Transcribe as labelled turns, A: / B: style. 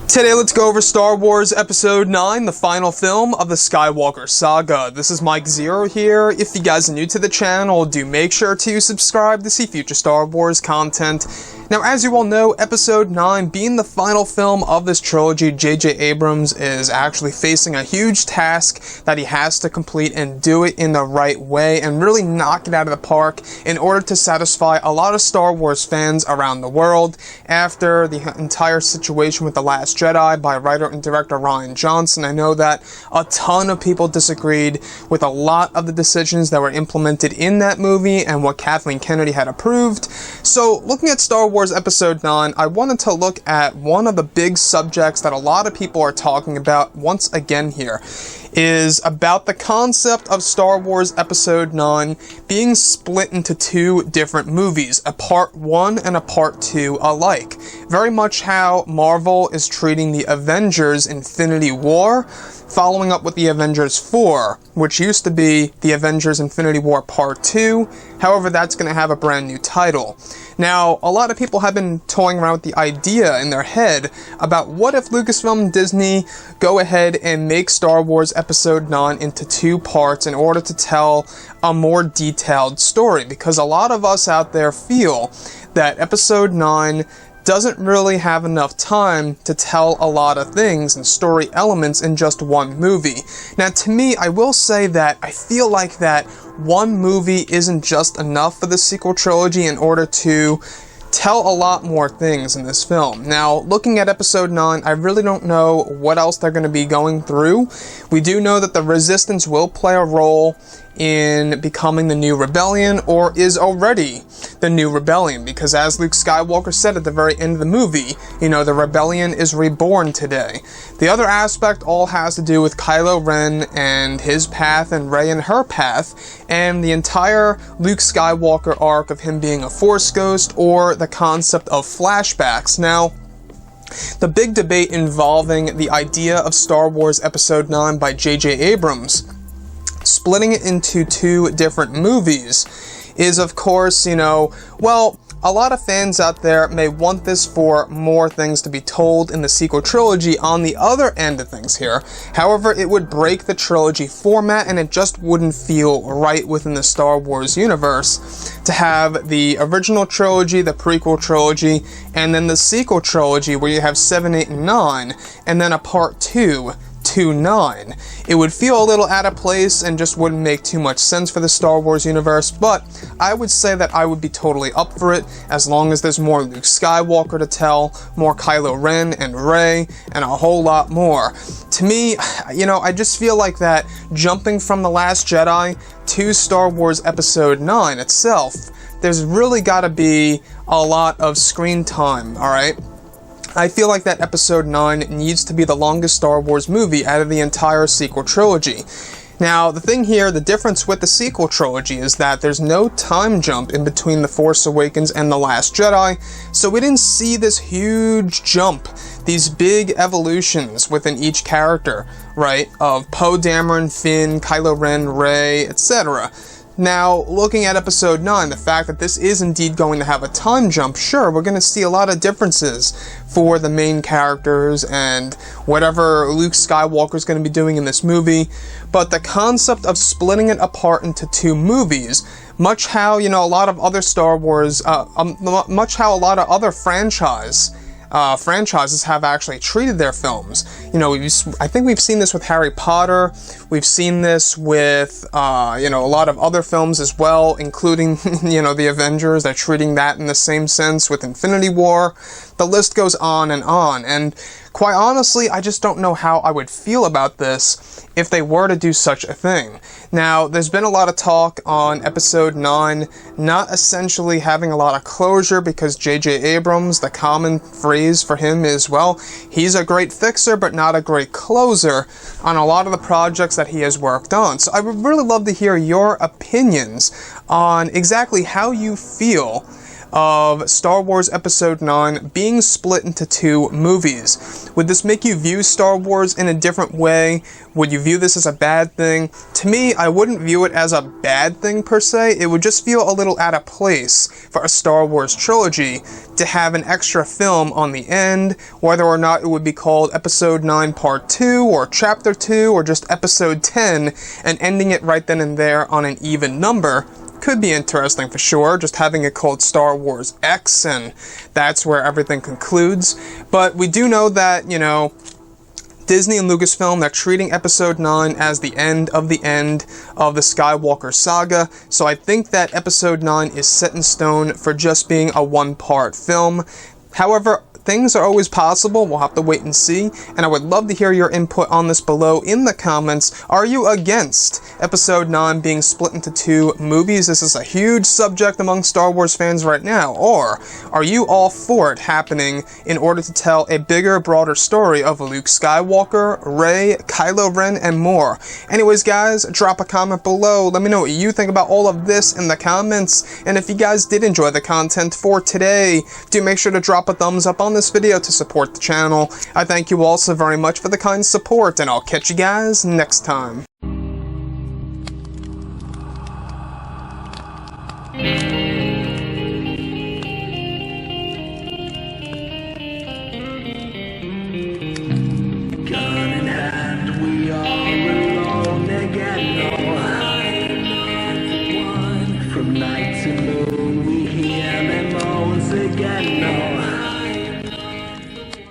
A: Today, let's go over Star Wars Episode 9, the final film of the Skywalker saga. This is Mike Zero here. If you guys are new to the channel, do make sure to subscribe to see future Star Wars content. Now, as you all know, Episode 9 being the final film of this trilogy, JJ Abrams is actually facing a huge task that he has to complete and do it in the right way and really knock it out of the park in order to satisfy a lot of Star Wars fans around the world after the entire situation with The Last Jedi by writer and director Rian Johnson. I know that a ton of people disagreed with a lot of the decisions that were implemented in that movie and what Kathleen Kennedy had approved. So, looking at Star Wars Episode 9, I wanted to look at one of the big subjects that a lot of people are talking about once again here, is about the concept of Star Wars Episode 9 being split into two different movies, a Part 1 and a Part 2 alike. Very much how Marvel is treating the Avengers Infinity War, following up with the Avengers 4, which used to be the Avengers Infinity War Part 2, however that's going to have a brand new title. Now, a lot of people have been toying around with the idea in their head about what if Lucasfilm and Disney go ahead and make Star Wars Episode 9 into two parts in order to tell a more detailed story, because a lot of us out there feel that Episode 9 doesn't really have enough time to tell a lot of things and story elements in just one movie. Now, to me, I will say that I feel like that one movie isn't just enough for the sequel trilogy in order to tell a lot more things in this film. Now, looking at Episode 9, I really don't know what else they're going to be going through. We do know that the Resistance will play a role in becoming the new rebellion, or is already the new rebellion, because as Luke Skywalker said at the very end of the movie, you know, the rebellion is reborn today. The other aspect all has to do with Kylo Ren and his path and Rey and her path, and the entire Luke Skywalker arc of him being a Force ghost, or the concept of flashbacks. Now, the big debate involving the idea of Star Wars Episode 9 by JJ Abrams, splitting it into two different movies, is of course, you know, well, a lot of fans out there may want this for more things to be told in the sequel trilogy on the other end of things here. However, it would break the trilogy format and it just wouldn't feel right within the Star Wars universe to have the original trilogy, the prequel trilogy, and then the sequel trilogy where you have 7, 8, and 9, and then a Part 2 to 9. It would feel a little out of place and just wouldn't make too much sense for the Star Wars universe, but I would say that I would be totally up for it as long as there's more Luke Skywalker to tell, more Kylo Ren and Rey, and a whole lot more. To me, you know, I just feel like that jumping from The Last Jedi to Star Wars Episode 9 itself, there's really gotta be a lot of screen time, alright? I feel like that Episode 9 needs to be the longest Star Wars movie out of the entire sequel trilogy. Now, the thing here, the difference with the sequel trilogy is that there's no time jump in between The Force Awakens and The Last Jedi, so we didn't see this huge jump, these big evolutions within each character, right, of Poe Dameron, Finn, Kylo Ren, Rey, etc. Now, looking at Episode 9, the fact that this is indeed going to have a time jump, sure, we're going to see a lot of differences for the main characters and whatever Luke Skywalker is going to be doing in this movie, but the concept of splitting it apart into two movies, much how, you know, a lot of other Star Wars, much how a lot of other franchises have actually treated their films. You know, I think we've seen this with Harry Potter, we've seen this with, you know, a lot of other films as well, including, you know, the Avengers. They're treating that in the same sense with Infinity War. The list goes on, and quite honestly, I just don't know how I would feel about this if they were to do such a thing. Now, there's been a lot of talk on Episode 9 not essentially having a lot of closure because JJ Abrams, the common phrase for him is, well, he's a great fixer but not a great closer on a lot of the projects that he has worked on. So I would really love to hear your opinions on exactly how you feel of Star Wars Episode 9 being split into 2 movies. Would this make you view Star Wars in a different way? Would you view this as a bad thing? To me, I wouldn't view it as a bad thing per se. It would just feel a little out of place for a Star Wars trilogy to have an extra film on the end, whether or not it would be called Episode 9 Part 2 or Chapter 2 or just Episode 10 and ending it right then and there on an even number. Could be interesting for sure, just having it called Star Wars X, and that's where everything concludes. But we do know that, Disney and Lucasfilm, they're treating Episode 9 as the end of the Skywalker saga, so I think that Episode 9 is set in stone for just being a one-part film. However, things are always possible. We'll have to wait and see, and I would love to hear your input on this below in the comments. Are you against Episode 9 being split into 2 movies? This is a huge subject among Star Wars fans right now. Or are you all for it happening in order to tell a bigger, broader story of Luke Skywalker, Rey, Kylo Ren, and more? Anyways, guys, drop a comment below. Let me know what you think about all of this in the comments, and if you guys did enjoy the content for today, do make sure to drop a thumbs up on this video to support the channel. I thank you all so very much for the kind support, and I'll catch you guys next time.